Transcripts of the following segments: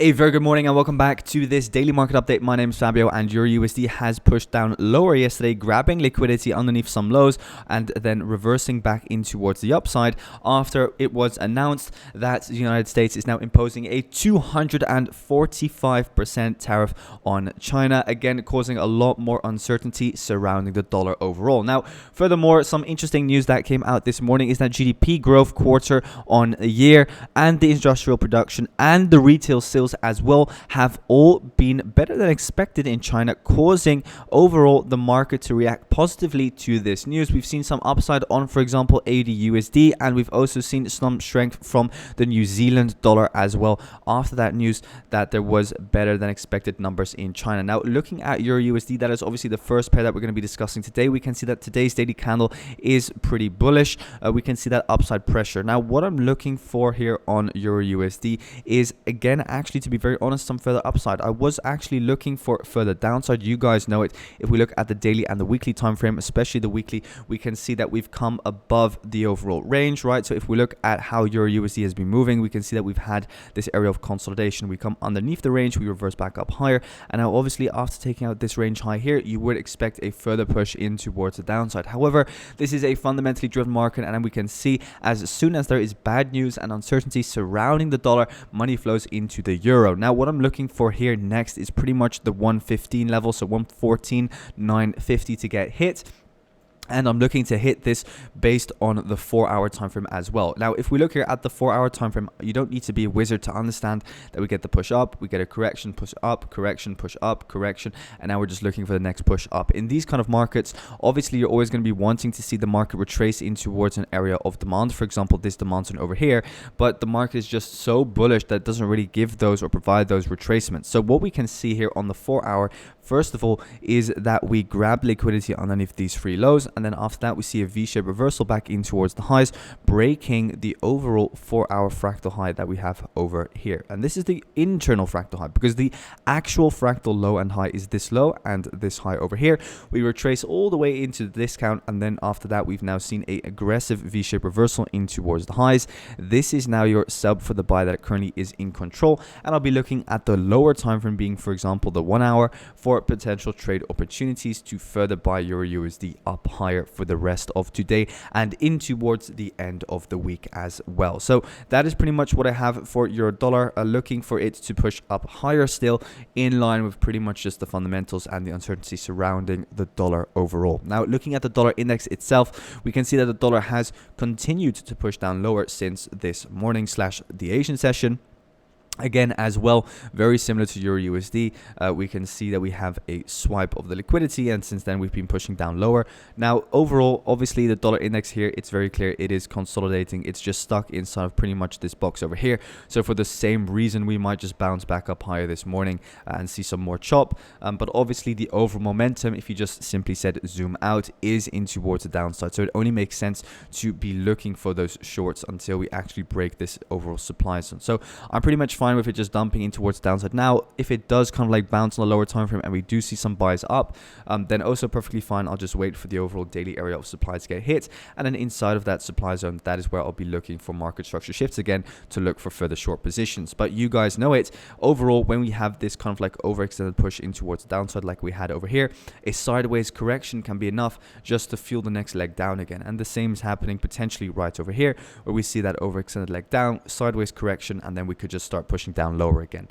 A very good morning and welcome back to this daily market update. My name is Fabio and EURUSD has pushed down lower yesterday, grabbing liquidity underneath some lows and then reversing back in towards the upside after it was announced that the United States is now imposing a 245% tariff on China, again causing a lot more uncertainty surrounding the dollar overall. Now, furthermore, some interesting news that came out this morning is that GDP growth quarter on a year and the industrial production and the retail sales as well have all been better than expected in China, causing overall the market to react positively to this news. We've seen some upside on, for example, AUD/USD, and we've also seen some strength from the New Zealand dollar as well after that news that there was better than expected numbers in China. Now, looking at EURUSD, that is obviously the first pair that we're going to be discussing today. We can see that today's daily candle is pretty bullish. We can see that upside pressure. Now, what I'm looking for here on EURUSD is, again, actually, to be very honest, some further upside. I was actually looking for further downside. You guys know it. If we look at the daily and the weekly time frame, especially the weekly, we can see that we've come above the overall range, right? So if we look at how EURUSD has been moving, we can see that we've had this area of consolidation. We come underneath the range, we reverse back up higher, and now obviously after taking out this range high here, you would expect a further push in towards the downside. However, this is a fundamentally driven market, and we can see as soon as there is bad news and uncertainty surrounding the dollar, money flows into the euro. Now, what I'm looking for here next is pretty much the 115 level, so 114.950 to get hit. And I'm looking to hit this based on the 4-hour time frame as well. Now, if we look here at the 4-hour time frame, you don't need to be a wizard to understand that we get the push up, we get a correction, push up, correction, push up, correction, and now we're just looking for the next push up. In these kind of markets, obviously, you're always going to be wanting to see the market retrace in towards an area of demand. For example, this demand zone over here, but the market is just so bullish that it doesn't really give those or provide those retracements. So what we can see here on the 4-hour, first of all, is that we grab liquidity underneath these three lows, and then after that we see a V-shaped reversal back in towards the highs, breaking the overall 4-hour fractal high that we have over here. And this is the internal fractal high, because the actual fractal low and high is this low and this high over here. We retrace all the way into the discount, and then after that we've now seen a aggressive V-shaped reversal in towards the highs. This is now your sub for the buy that currently is in control, and I'll be looking at the lower time frame being, for example, the 1 hour for potential trade opportunities to further buy EURUSD up higher for the rest of today and in towards the end of the week as well. So that is pretty much what I have for euro dollar, looking for it to push up higher still, in line with pretty much just the fundamentals and the uncertainty surrounding the dollar overall. Now, looking at the dollar index itself, we can see that the dollar has continued to push down lower since this morning / the Asian session. Again, as well, very similar to EURUSD, we can see that we have a swipe of the liquidity, and since then we've been pushing down lower. Now, overall, obviously the dollar index here, it's very clear it is consolidating. It's just stuck inside of pretty much this box over here. So for the same reason, we might just bounce back up higher this morning and see some more chop. But obviously the overall momentum, if you just simply said zoom out, is in towards the downside. So it only makes sense to be looking for those shorts until we actually break this overall supply zone. So I'm pretty much fine with it just dumping in towards downside. Now, if it does kind of like bounce on the lower time frame and we do see some buys up, then also perfectly fine. I'll just wait for the overall daily area of supply to get hit, and then inside of that supply zone, that is where I'll be looking for market structure shifts again to look for further short positions. But you guys know it, overall, when we have this kind of like overextended push in towards the downside like we had over here, a sideways correction can be enough just to fuel the next leg down again. And the same is happening potentially right over here, where we see that overextended leg down, sideways correction, and then we could just start pushing down lower again.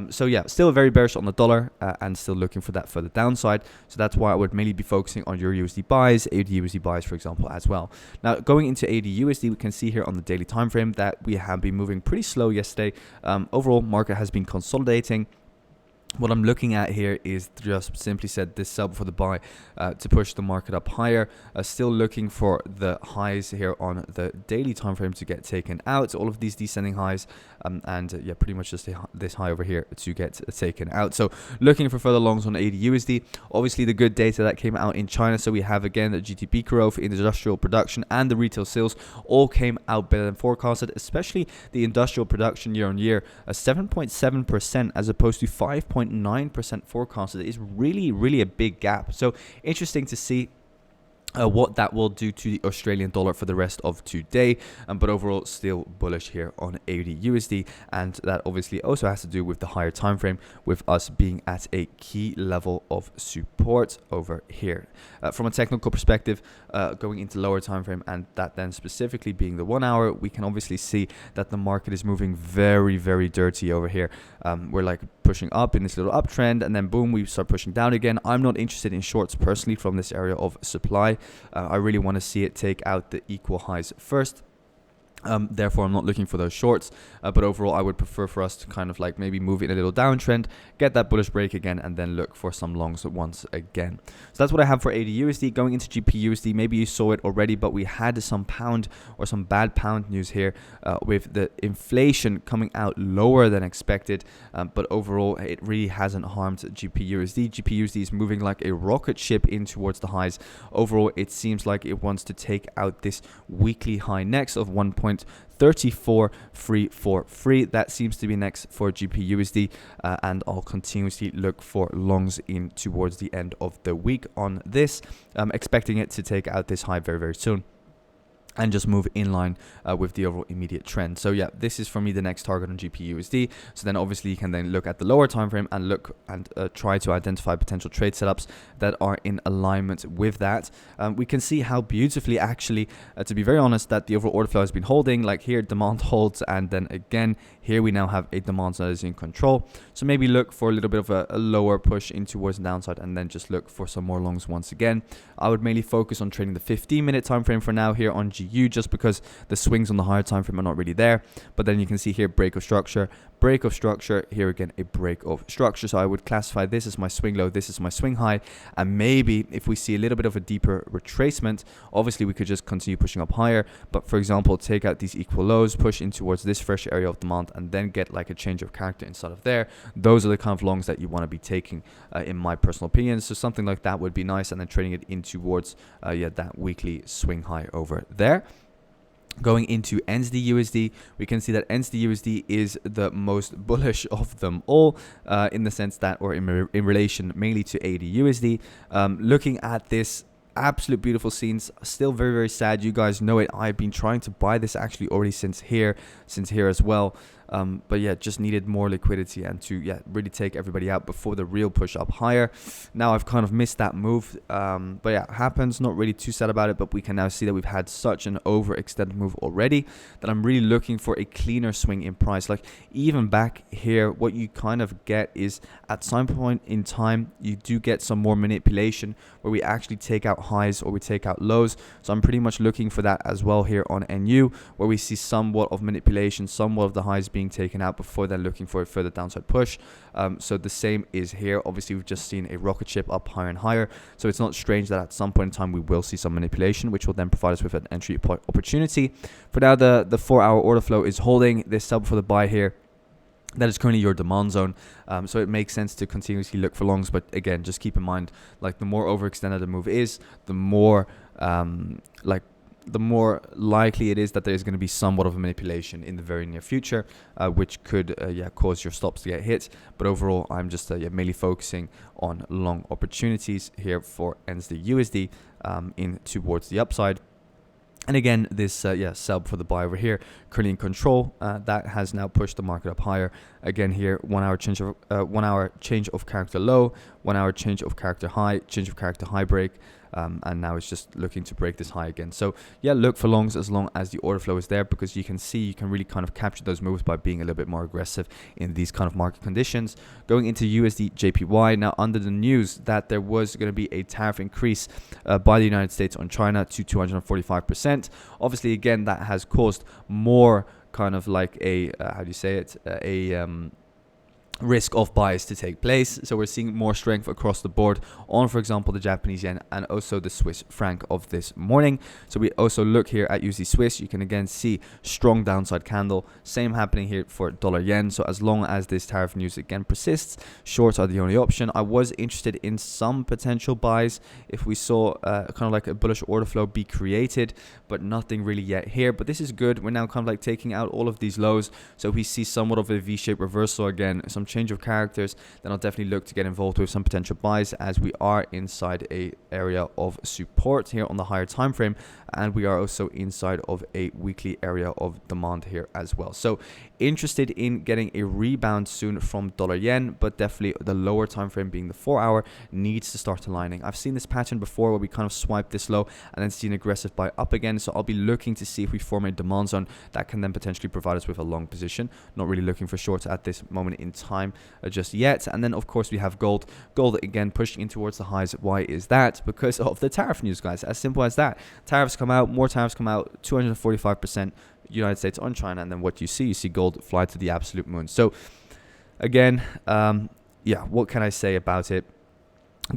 So yeah, still very bearish on the dollar and still looking for that further downside. So that's why I would mainly be focusing on EURUSD buys, AUD/USD buys, for example, as well. Now, going into AUD/USD, we can see here on the daily time frame that we have been moving pretty slow yesterday. Overall, market has been consolidating. What I'm looking at here is just simply said this sub for the buy to push the market up higher. Still looking for the highs here on the daily time frame to get taken out. All of these descending highs yeah, pretty much just this high over here to get taken out. So looking for further longs on AUD/USD. Obviously, the good data that came out in China. So we have again the GDP growth, industrial production, and the retail sales all came out better than forecasted. Especially the industrial production year on year, 7.7% as opposed to 5.9% forecasted. Is really a big gap. So interesting to see what that will do to the Australian dollar for the rest of today, but overall still bullish here on AUD USD, and that obviously also has to do with the higher time frame, with us being at a key level of support over here. From a technical perspective, going into lower time frame, and that then specifically being the 1 hour, we can obviously see that the market is moving very, very dirty over here. We're like pushing up in this little uptrend, and then boom, we start pushing down again. I'm not interested in shorts personally from this area of supply. I really want to see it take out the equal highs first. Therefore, I'm not looking for those shorts, but overall, I would prefer for us to kind of like maybe move in a little downtrend, get that bullish break again, and then look for some longs once again. So that's what I have for AUD USD. Going into GBPUSD, maybe you saw it already, but we had some pound or some bad pound news here with the inflation coming out lower than expected, but overall, it really hasn't harmed GBPUSD. GBPUSD is moving like a rocket ship in towards the highs. Overall, it seems like it wants to take out this weekly high next of 1.34343. That seems to be next for GBPUSD, and I'll continuously look for longs in towards the end of the week on this. Expecting it to take out this high very, very soon, and just move in line with the overall immediate trend. So yeah, this is for me the next target on GBPUSD. So then obviously you can then look at the lower time frame and look and try to identify potential trade setups that are in alignment with that. We can see how beautifully actually, to be very honest, that the overall order flow has been holding. Like here, demand holds, and then again here we now have a demand that is in control. So maybe look for a little bit of a lower push in towards the downside, and then just look for some more longs once again. I would mainly focus on trading the 15-minute time frame for now here on GU, just because the swings on the higher time frame are not really there. But then you can see here break of structure, here again a break of structure. So I would classify this as my swing low, this is my swing high, and maybe if we see a little bit of a deeper retracement, obviously we could just continue pushing up higher. But for example, take out these equal lows, push in towards this fresh area of demand, and then get like a change of character inside of there. Those are the kind of longs that you want to be taking in my personal opinion. So something like that would be nice, and then trading it in towards that weekly swing high over there. Going into NZD USD, we can see that NZD USD is the most bullish of them all, in the sense that, or in relation mainly to AUD USD. Looking at this, absolute beautiful scenes, still very, very sad. You guys know it. I've been trying to buy this actually already since here as well. But yeah, just needed more liquidity and to really take everybody out before the real push up higher. Now I've kind of missed that move, but yeah, it happens. Not really too sad about it, but we can now see that we've had such an overextended move already that I'm really looking for a cleaner swing in price. Like even back here, what you kind of get is at some point in time you do get some more manipulation where we actually take out highs or we take out lows. So I'm pretty much looking for that as well here on NU, where we see somewhat of manipulation, somewhat of the highs being taken out before then looking for a further downside push. So the same is here. Obviously we've just seen a rocket ship up higher and higher, so it's not strange that at some point in time we will see some manipulation, which will then provide us with an entry opportunity. For now, the 4-hour order flow is holding this sell for the buy here. That is currently your demand zone, so it makes sense to continuously look for longs. But again, just keep in mind, like the more overextended the move is, the more the more likely it is that there's going to be somewhat of a manipulation in the very near future, which could cause your stops to get hit. But overall, I'm just mainly focusing on long opportunities here for NZD USD in towards the upside. And again, this sell for the buy over here, currently in control, that has now pushed the market up higher. Again here, 1 hour change of change of character low, 1 hour change of character high, change of character high break, and now it's just looking to break this high again. So yeah, look for longs as long as the order flow is there, because you can see you can really kind of capture those moves by being a little bit more aggressive in these kind of market conditions. Going into USD JPY, now under the news that there was going to be a tariff increase by the United States on China to 245%. Obviously, again, that has caused more kind of like a risk of buys to take place. So we're seeing more strength across the board on, for example, the Japanese yen and also the Swiss franc of this morning. So we also look here at USD Swiss. You can again see strong downside candle. Same happening here for dollar yen. So as long as this tariff news again persists, shorts are the only option. I was interested in some potential buys if we saw kind of like a bullish order flow be created, but nothing really yet here. But this is good. We're now kind of like taking out all of these lows. So we see somewhat of a V-shaped reversal again. So some change of characters, then I'll definitely look to get involved with some potential buys, as we are inside a area of support here on the higher time frame, and we are also inside of a weekly area of demand here as well. So interested in getting a rebound soon from dollar yen, but definitely the lower time frame, being the 4-hour, needs to start aligning. I've seen this pattern before where we kind of swipe this low and then see an aggressive buy up again, so I'll be looking to see if we form a demand zone that can then potentially provide us with a long position. Not really looking for shorts at this moment in time just yet. And then of course we have gold again pushing in towards the highs. Why is that? Because of the tariff news, guys. As simple as that. Tariffs come out, more tariffs come out, 245% United States on China, and then what you see gold fly to the absolute moon. So again, yeah, what can I say about it?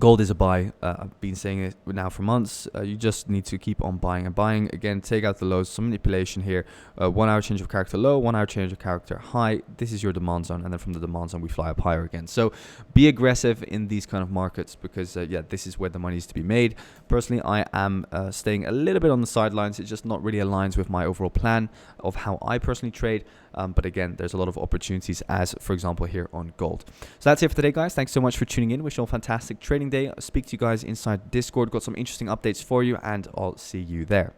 Gold is a buy. I've been saying it now for months. You just need to keep on buying and buying. Again, take out the lows, some manipulation here. 1 hour change of character low, 1 hour change of character high. This is your demand zone, and then from the demand zone we fly up higher again. So be aggressive in these kind of markets, because yeah, this is where the money is to be made. Personally, I am staying a little bit on the sidelines. It just not really aligns with my overall plan of how I personally trade. But again, there's a lot of opportunities, as for example here on gold. So that's it for today, guys. Thanks so much for tuning in. Wish you all a fantastic trading day. I'll speak to you guys inside Discord. Got some interesting updates for you, and I'll see you there.